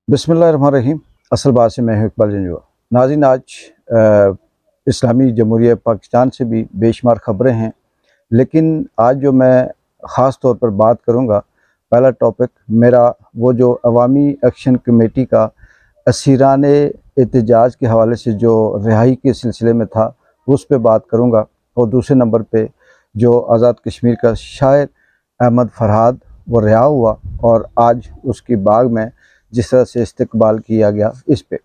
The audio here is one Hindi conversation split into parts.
बिस्मिल्लाहिर्रहमानिर्रहीम। असल बात से मैं हूं इकबाल जंजुआ। नाज़रीन, आज इस्लामी जमहूरिया पाकिस्तान से भी बेशुमार ख़बरें हैं, लेकिन आज जो मैं ख़ास तौर पर बात करूंगा, पहला टॉपिक मेरा वो जो अवामी एक्शन कमेटी का असीरान एहतजाज के हवाले से जो रिहाई के सिलसिले में था, उस पर बात करूंगा। और दूसरे नंबर पे जो आज़ाद कश्मीर का शायर अहमद फरहाद वो रिहा हुआ और आज उसकी बाग में जिस तरह से इस्तकबाल किया गया, इस पे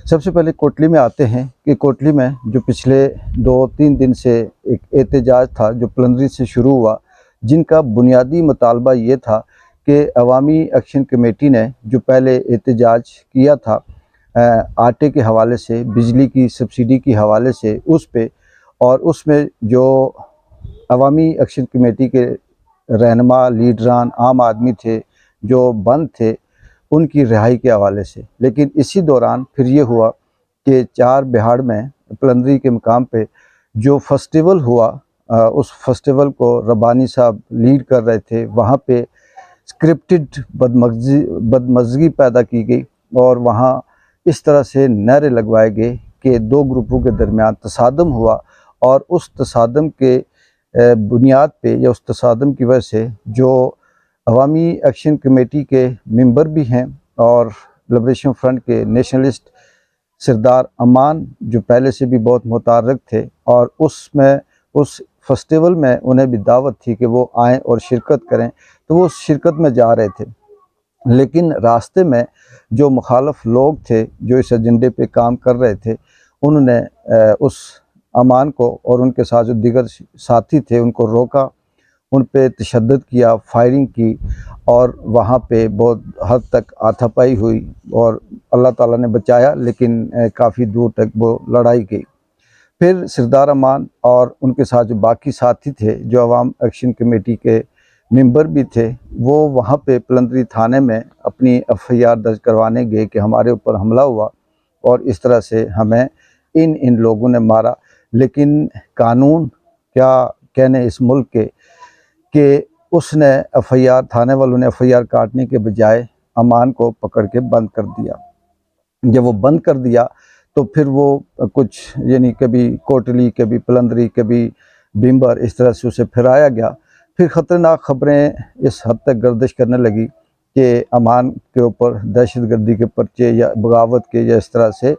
सबसे पहले कोटली में आते हैं कि कोटली में जो पिछले 2-3 दिन से एक एहतजाज था जो प्लंदरी से शुरू हुआ, जिनका बुनियादी मुतालबा ये था कि अवामी एक्शन कमेटी ने जो पहले एहतजाज किया था आटे के हवाले से, बिजली की सब्सिडी के हवाले से, उस पे, और उसमें जो अवामी एक्शन कमेटी के रहनुमा, लीडरान, आम आदमी थे जो बंद थे, उनकी रिहाई के हवाले से। लेकिन इसी दौरान फिर ये हुआ कि 4 बिहाड़ में प्लंदरी के मुकाम पे जो फेस्टिवल हुआ, उस फेस्टिवल को रब्बानी साहब लीड कर रहे थे। वहाँ पे स्क्रिप्टेड बदमज़गी पैदा की गई और वहाँ इस तरह से नारे लगवाए गए कि 2 ग्रुपों के दरमियान तसादम हुआ और उस तसादम के बुनियाद पे या उस तसादम की वजह से जो अवामी एक्शन कमेटी के मेंबर भी हैं और लिबरेशन फ्रंट के नेशनलिस्ट सरदार अमान, जो पहले से भी बहुत मुतहर्रिक थे, और उस फेस्टिवल में उन्हें भी दावत थी कि वो आएँ और शिरकत करें, तो वो शिरकत में जा रहे थे। लेकिन रास्ते में जो मुखालफ लोग थे जो इस एजेंडे पे काम कर रहे थे, उन्होंने उस अमान को और उनके साथ जो दीगर साथी थे उनको रोका, उन पे तशद्दुद किया, फायरिंग की और वहाँ पे बहुत हद तक हाथापाई हुई और अल्लाह ताला ने बचाया, लेकिन काफ़ी दूर तक वो लड़ाई गई। फिर सरदार अमान और उनके साथ जो बाकी साथी थे जो अवाम एक्शन कमेटी के मेंबर भी थे, वो वहाँ पे प्लंदरी थाने में अपनी FIR दर्ज करवाने गए कि हमारे ऊपर हमला हुआ और इस तरह से हमें इन लोगों ने मारा। लेकिन कानून क्या कहने इस मुल्क के कि उसने FIR, थाने वालों ने FIR काटने के बजाय अमान को पकड़ के बंद कर दिया। जब वो बंद कर दिया तो फिर वो कुछ यानी कभी कोटली, कभी प्लंदरी, कभी बिम्बर, इस तरह से उसे फिराया गया। फिर ख़तरनाक ख़बरें इस हद तक गर्दिश करने लगी कि अमान के ऊपर दहशतगर्दी के पर्चे या बगावत के या इस तरह से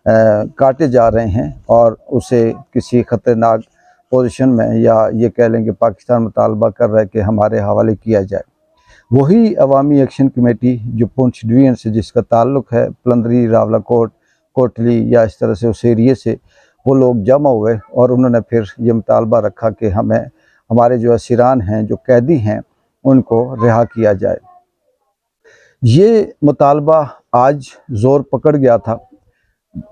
काटे जा रहे हैं और उसे किसी ख़तरनाक पोजीशन में, या ये कह लें कि पाकिस्तान मुतालबा कर रहा है कि हमारे हवाले किया जाए। वही अवामी एक्शन कमेटी जो पुंछ डिवीज़न से जिसका ताल्लुक़ है प्लंदरी, रावलाकोट, कोटली या इस तरह से उस एरिए से, वो लोग जमा हुए और उन्होंने फिर ये मुतालबा रखा कि हमें हमारे जो असीरान हैं, जो कैदी हैं, उनको रिहा किया जाए। ये मुतालबा आज ज़ोर पकड़ गया था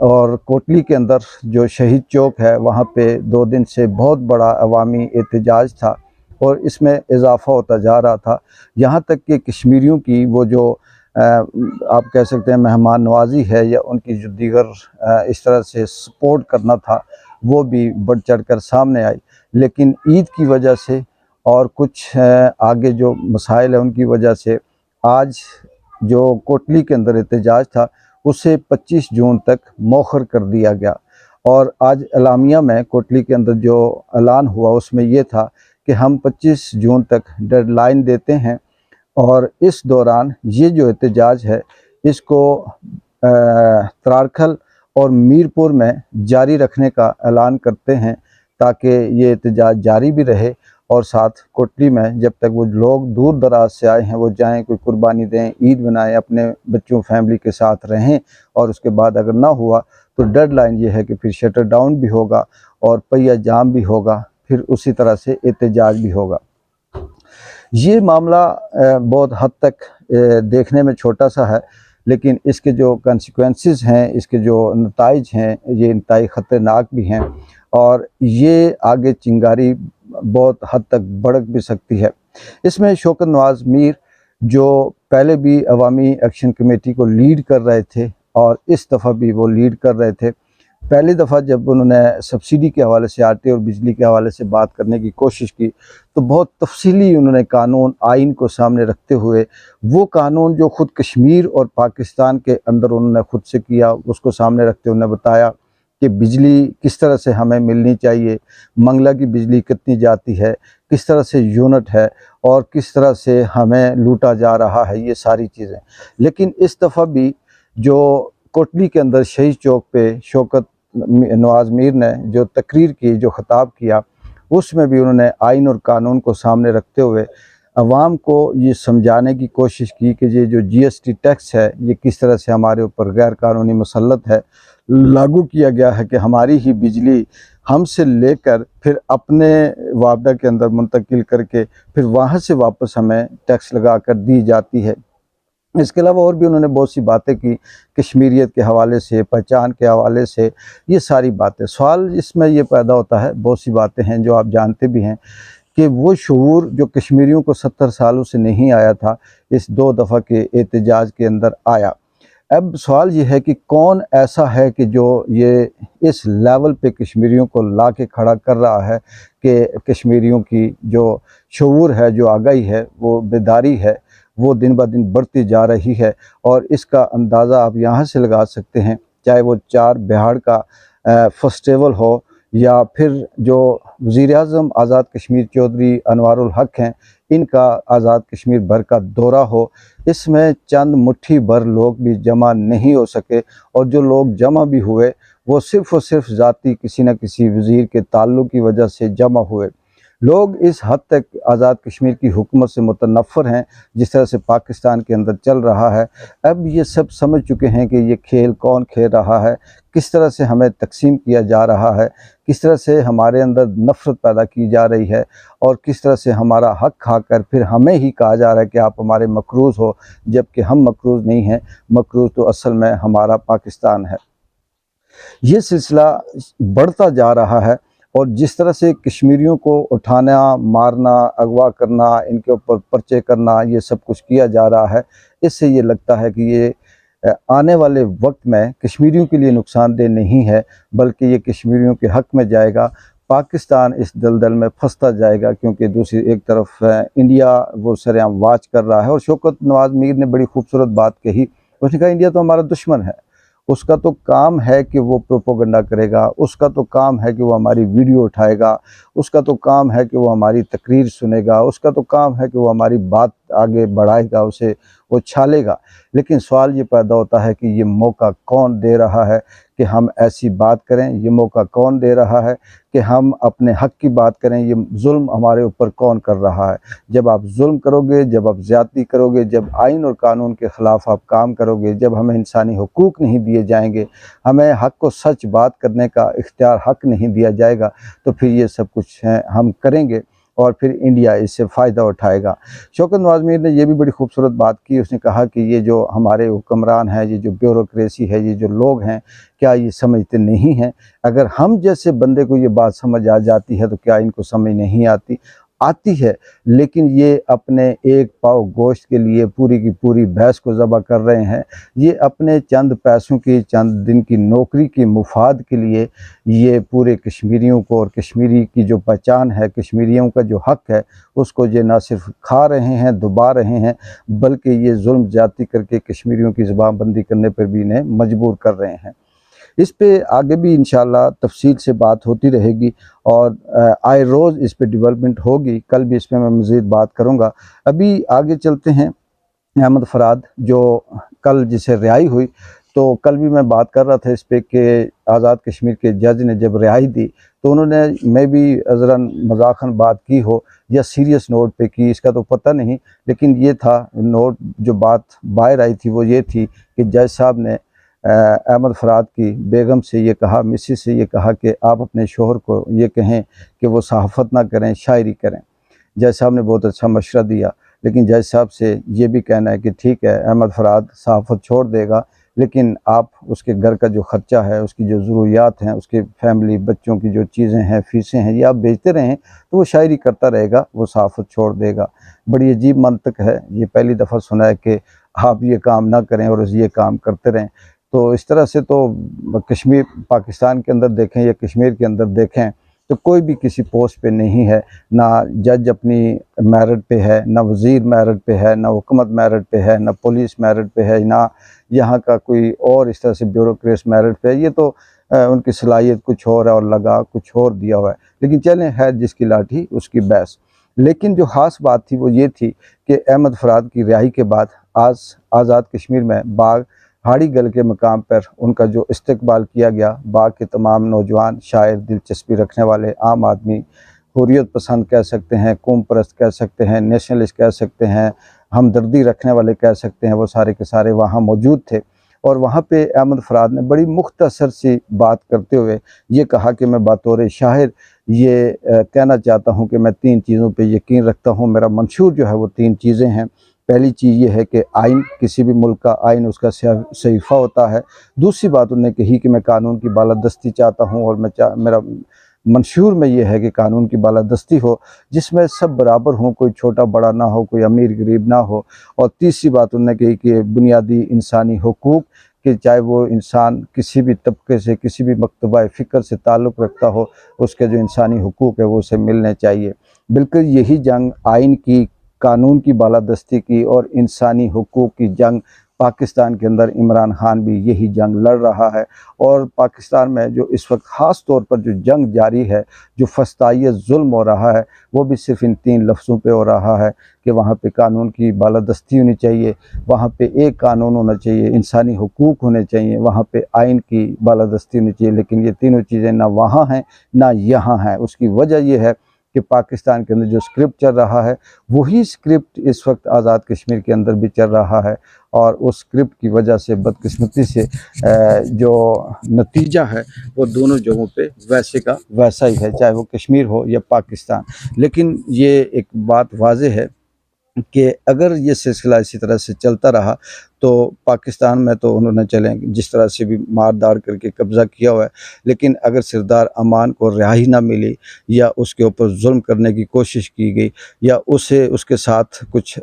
और कोटली के अंदर जो शहीद चौक है, वहाँ पे 2 दिन से बहुत बड़ा अवामी एहतजाज था और इसमें इजाफ़ा होता जा रहा था। यहाँ तक कि कश्मीरियों की वो जो आप कह सकते हैं मेहमान नवाजी है या उनकी जो दीगर इस तरह से सपोर्ट करना था, वो भी बढ़ चढ़ कर सामने आई। लेकिन ईद की वजह से और कुछ आगे जो मसाइल है उनकी वजह से आज जो कोटली के अंदर एहतजाज था उसे 25 जून तक मौखर कर दिया गया। और आज एलामिया में कोटली के अंदर जो ऐलान हुआ उसमें यह था कि हम 25 जून तक डेडलाइन देते हैं और इस दौरान ये जो एहतजाज है इसको त्रारखल और मीरपुर में जारी रखने का ऐलान करते हैं, ताकि ये एहतजाज जारी भी रहे और साथ कोटली में जब तक वो लोग दूर दराज से आए हैं वो जाएं, कोई कुर्बानी दें, ईद बनाएं, अपने बच्चों फैमिली के साथ रहें। और उसके बाद अगर ना हुआ तो डेडलाइन ये है कि फिर शटर डाउन भी होगा और पहिया जाम भी होगा, फिर उसी तरह से एहतजाज भी होगा। ये मामला बहुत हद तक देखने में छोटा सा है, लेकिन इसके जो कंसिक्वेंसेस हैं, इसके जो नताइज हैं, ये इंतहाई ख़तरनाक भी हैं और ये आगे चिंगारी बहुत हद तक भड़क भी सकती है। इसमें शौकत नवाज़ मीर जो पहले भी अवामी एक्शन कमेटी को लीड कर रहे थे और इस दफ़ा भी वो लीड कर रहे थे, पहली दफ़ा जब उन्होंने सब्सिडी के हवाले से, आटे और बिजली के हवाले से बात करने की कोशिश की, तो बहुत तफसीली उन्होंने कानून, आइन को सामने रखते हुए वो कानून जो ख़ुद कश्मीर और पाकिस्तान के अंदर उन्होंने ख़ुद से किया, उसको सामने रखते हुए उन्होंने बताया कि बिजली किस तरह से हमें मिलनी चाहिए, मंगला की बिजली कितनी जाती है, किस तरह से यूनिट है और किस तरह से हमें लूटा जा रहा है, ये सारी चीज़ें। लेकिन इस दफ़ा भी जो कोटली के अंदर शहीद चौक पे शौकत नवाज़ मीर ने जो तकरीर की, जो ख़िताब किया, उसमें भी उन्होंने आइन और कानून को सामने रखते हुए अवाम को ये समझाने की कोशिश की कि ये जो जीएसटी टैक्स है, ये किस तरह से हमारे ऊपर गैर कानूनी मुसल्लत है, लागू किया गया है कि हमारी ही बिजली हमसे लेकर फिर अपने वापडा के अंदर मुंतकिल करके फिर वहाँ से वापस हमें टैक्स लगा कर दी जाती है। इसके अलावा और भी उन्होंने बहुत सी बातें की, कश्मीरियत के हवाले से, पहचान के हवाले से, ये सारी बातें। सवाल इसमें ये पैदा होता है, बहुत सी बातें हैं जो आप जानते भी हैं कि वो शऊर जो कश्मीरियों को 70 सालों से नहीं आया था, इस 2 दफ़ा के एहतजाज के अंदर आया। अब सवाल ये है कि कौन ऐसा है कि जो ये इस लेवल पे कश्मीरियों को ला के खड़ा कर रहा है कि कश्मीरियों की जो शऊर है, जो आगाही है, वो बेदारी है, वो दिन ब दिन बढ़ती जा रही है। और इसका अंदाज़ा आप यहाँ से लगा सकते हैं, चाहे वो 4 बिहाड़ का फेस्टिवल हो या फिर जो वज़ीर-ए-आज़म आज़ाद कश्मीर चौधरी अनवारुल हक हैं, इनका आज़ाद कश्मीर भर का दौरा हो, इसमें चंद मुट्ठी भर लोग भी जमा नहीं हो सके और जो लोग जमा भी हुए वो सिर्फ़ और सिर्फ ज़ाती किसी न किसी वज़ीर के ताल्लुक़ की वजह से जमा हुए। लोग इस हद तक आज़ाद कश्मीर की हुकूमत से मुतनफ़्फ़र हैं जिस तरह से पाकिस्तान के अंदर चल रहा है। अब ये सब समझ चुके हैं कि ये खेल कौन खेल रहा है, किस तरह से हमें तकसीम किया जा रहा है, किस तरह से हमारे अंदर नफ़रत पैदा की जा रही है और किस तरह से हमारा हक़ खाकर फिर हमें ही कहा जा रहा है कि आप हमारे मक़रूज़ हो, जबकि हम मक़रूज़ नहीं हैं। मक़रूज़ तो असल में हमारा पाकिस्तान है। ये सिलसिला बढ़ता जा रहा है और जिस तरह से कश्मीरियों को उठाना, मारना, अगवा करना, इनके ऊपर पर्चे करना, ये सब कुछ किया जा रहा है, इससे ये लगता है कि ये आने वाले वक्त में कश्मीरियों के लिए नुकसानदेह नहीं है, बल्कि ये कश्मीरियों के हक़ में जाएगा। पाकिस्तान इस दलदल में फंसता जाएगा क्योंकि दूसरी एक तरफ इंडिया वो सरेआम वाच कर रहा है। और शौकत नवाज़ मीर ने बड़ी खूबसूरत बात कही, उसने कहा इंडिया तो हमारा दुश्मन है, उसका तो काम है कि वो प्रोपेगेंडा करेगा, उसका तो काम है कि वो हमारी वीडियो उठाएगा, उसका तो काम है कि वो हमारी तकरीर सुनेगा, उसका तो काम है कि वो हमारी बात आगे बढ़ाएगा, उसे वो छालेगा। लेकिन सवाल ये पैदा होता है कि ये मौका कौन दे रहा है कि हम ऐसी बात करें, ये मौका कौन दे रहा है कि हम अपने हक़ की बात करें, ये जुल्म हमारे ऊपर कौन कर रहा है। जब आप जुल्म करोगे, जब आप ज़्यादती करोगे, जब आइन और कानून के ख़िलाफ़ आप काम करोगे, जब हमें इंसानी हुकूक नहीं दिए जाएंगे, हमें हक़ को सच बात करने का इख्तियार हक़ नहीं दिया जाएगा, तो फिर ये सब कुछ हम करेंगे और फिर इंडिया इससे फ़ायदा उठाएगा। शौकत नवाज़ मीर ने यह भी बड़ी खूबसूरत बात की, उसने कहा कि ये जो हमारे हुक्मरान हैं, ये जो ब्यूरोक्रेसी है, ये जो लोग हैं, क्या ये समझते नहीं हैं? अगर हम जैसे बंदे को ये बात समझ आ जाती है तो क्या इनको समझ नहीं आती? आती है, लेकिन ये अपने एक पाव गोश्त के लिए पूरी की पूरी भैंस को ज़बह कर रहे हैं। ये अपने चंद पैसों की, चंद दिन की नौकरी के मुफाद के लिए ये पूरे कश्मीरियों को और कश्मीरी की जो पहचान है, कश्मीरियों का जो हक़ है, उसको ये ना सिर्फ खा रहे हैं, दबा रहे हैं, बल्कि ये जुल्म ज़्यादती करके कश्मीरियों की ज़बानबंदी करने पर भी इन्हें मजबूर कर रहे हैं। इस पे आगे भी इंशाअल्लाह तफसील से बात होती रहेगी और आए रोज़ इस पे डेवलपमेंट होगी। कल भी इस पे मैं मज़ीद बात करूँगा। अभी आगे चलते हैं। अहमद फराद जो कल जिसे रिहाई हुई, तो कल भी मैं बात कर रहा था इस पे कि आज़ाद कश्मीर के जज ने जब रिहाई दी तो उन्होंने, मैं भी ज़रा मज़ाक़न बात की हो या सीरियस नोट पे की, इसका तो पता नहीं, लेकिन ये था नोट, जो बात बाहर आई थी वो ये थी कि जज साहब ने अहमद फराद की बेगम से ये कहा, मिसेस से ये कहा कि आप अपने शोहर को ये कहें कि वो सहाफ़त ना करें, शायरी करें। जज साहब ने बहुत अच्छा मशवरा दिया, लेकिन जज साहब से ये भी कहना है कि ठीक है, अहमद फराद सहाफ़त छोड़ देगा, लेकिन आप उसके घर का जो ख़र्चा है, उसकी जो ज़रूरियात हैं, उसके फैमिली, बच्चों की जो चीज़ें हैं, फ़ीसें हैं, ये आप भेजते रहें तो वो शायरी करता रहेगा, वो सहाफ़त छोड़ देगा। बड़ी अजीब मंतक है, ये पहली दफ़ा सुना है कि आप ये काम ना करें और ये काम करते रहें। तो इस तरह से तो कश्मीर पाकिस्तान के अंदर देखें या कश्मीर के अंदर देखें तो कोई भी किसी पोस्ट पे नहीं है, ना जज अपनी मेरिट पे है, ना वज़ीर मेरिट पे है, ना हुकूमत मेरिट पे है, ना पुलिस मेरिट पे है, ना यहाँ का कोई और इस तरह से ब्यूरोक्रेट मेरिट पे है। ये तो उनकी सलाहियत कुछ और है और लगा कुछ और दिया हुआ है। लेकिन चलें, है जिसकी लाठी उसकी भैंस। लेकिन जो ख़ास बात थी वो ये थी कि अहमद फराद की रिहाई के बाद आज आज़ाद कश्मीर में बाग हाड़ी गल के मकाम पर उनका जो इस्तकबाल किया गया, बाग के तमाम नौजवान, शायर, दिलचस्पी रखने वाले, आम आदमी, हुर्रियत पसंद कह सकते हैं, कौम परस्त कह सकते हैं, नेशनलिस्ट कह सकते हैं, हमदर्दी रखने वाले कह सकते हैं, वो सारे के सारे वहाँ मौजूद थे। और वहाँ पे अहमद फराद ने बड़ी मुख्तसर सी बात करते हुए ये कहा कि मैं बतौर शायर ये कहना चाहता हूँ कि मैं 3 चीज़ों पे यकीन रखता हूँ। मेरा मंशूर जो है वो 3 चीज़ें हैं। पहली चीज़ ये है कि आइन, किसी भी मुल्क का आइन उसका सहीफ़ा होता है। दूसरी बात उन्होंने कही कि मैं कानून की बालादस्ती चाहता हूँ और मेरा मंशूर में ये है कि कानून की बालादस्ती हो जिसमें सब बराबर हों, कोई छोटा बड़ा ना हो, कोई अमीर गरीब ना हो। और तीसरी बात उन्होंने कही कि बुनियादी इंसानी हुकूक, कि चाहे वो इंसान किसी भी तबके से, किसी भी मकतबा फ़िक्र से ताल्लुक़ रखता हो, उसके जो इंसानी हुकूक है वो उसे मिलने चाहिए। बिल्कुल यही जंग आइन की, कानून की बालादस्ती की और इंसानी हुकूक की जंग पाकिस्तान के अंदर इमरान खान भी यही जंग लड़ रहा है। और पाकिस्तान में जो इस वक्त ख़ास तौर पर जो जंग जारी है, जो फस्ताई जुल्म हो रहा है, वो भी सिर्फ इन 3 लफ्ज़ों पे हो रहा है कि वहाँ पे कानून की बालादस्ती होनी चाहिए, वहाँ पे एक कानून होना चाहिए, इंसानी हुकूक होने चाहिए, वहाँ पे आइन की बालादस्ती होनी चाहिए। लेकिन ये तीनों चीज़ें ना वहाँ हैं ना यहाँ हैं। उसकी वजह यह है कि पाकिस्तान के अंदर जो स्क्रिप्ट चल रहा है वही स्क्रिप्ट इस वक्त आज़ाद कश्मीर के अंदर भी चल रहा है। और उस स्क्रिप्ट की वजह से बदकिस्मती से जो नतीजा है वो दोनों जगहों पे वैसे का वैसा ही है, चाहे वो कश्मीर हो या पाकिस्तान। लेकिन ये एक बात वाज़ेह है कि अगर ये सिलसिला इसी तरह से चलता रहा तो पाकिस्तान में तो उन्होंने चलें जिस तरह से भी मार दाड़ करके कब्ज़ा किया हुआ है, लेकिन अगर सरदार अमान को रिहाई ना मिली या उसके ऊपर जुल्म करने की कोशिश की गई या उसके साथ कुछ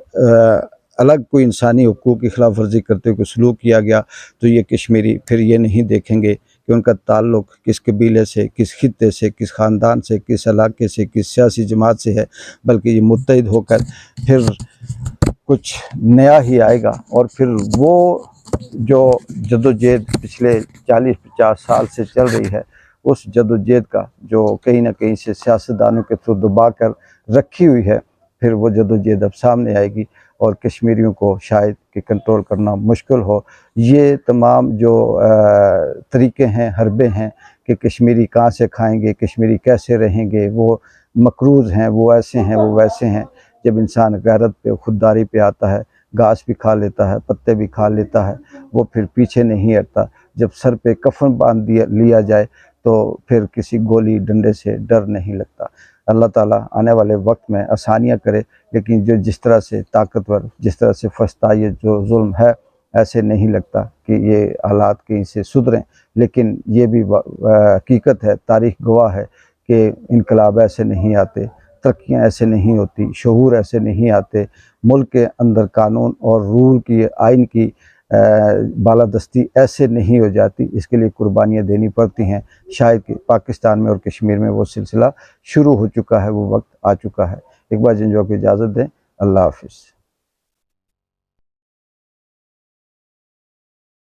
अलग कोई इंसानी हुकूक की खिलाफ वर्जी करते हुए सलूक किया गया, तो ये कश्मीरी फिर ये नहीं देखेंगे कि उनका ताल्लुक़ किस कबीले से, किस खित्ते से, किस ख़ानदान से, किस इलाके से, किस सियासी जमात से है, बल्कि ये मुत्तहिद होकर फिर कुछ नया ही आएगा। और फिर वो जो जदोजहद पिछले 40-50 साल से चल रही है, उस जदोजहद का जो कहीं ना कहीं से सियासतदानों के थ्रू दबा कर रखी हुई है, फिर वो जदोजहद अब सामने आएगी और कश्मीरियों को शायद कि कंट्रोल करना मुश्किल हो। ये तमाम जो तरीक़े हैं, हरबे हैं कि कश्मीरी कहाँ से खाएंगे, कश्मीरी कैसे रहेंगे, वो मकरूज़ हैं, वो ऐसे हैं, वो वैसे हैं। जब इंसान गैरत पे, खुददारी पे आता है, घास भी खा लेता है, पत्ते भी खा लेता है, वो फिर पीछे नहीं हटता। जब सर पे कफन बांध लिया जाए तो फिर किसी गोली डंडे से डर नहीं लगता। अल्लाह ताला आने वाले वक्त में आसानियाँ करे, लेकिन जो जिस तरह से ताकतवर, जिस तरह से फस्ताई जो जुल्म है, ऐसे नहीं लगता कि ये हालात कहीं से सुधरें। लेकिन ये भी हकीकत है, तारीख़ गवाह है कि इनकलाब ऐसे नहीं आते, तरक्कियाँ ऐसे नहीं होती, शऊर ऐसे नहीं आते, मुल्क के अंदर कानून और रूल की, आइन की बालादस्ती ऐसे नहीं हो जाती। इसके लिए कुर्बानियाँ देनी पड़ती हैं। शायद कि पाकिस्तान में और कश्मीर में वो सिलसिला शुरू हो चुका है, वो वक्त आ चुका है। एक बार जिन जो को इजाज़त दें, अल्लाह हाफ़िज़।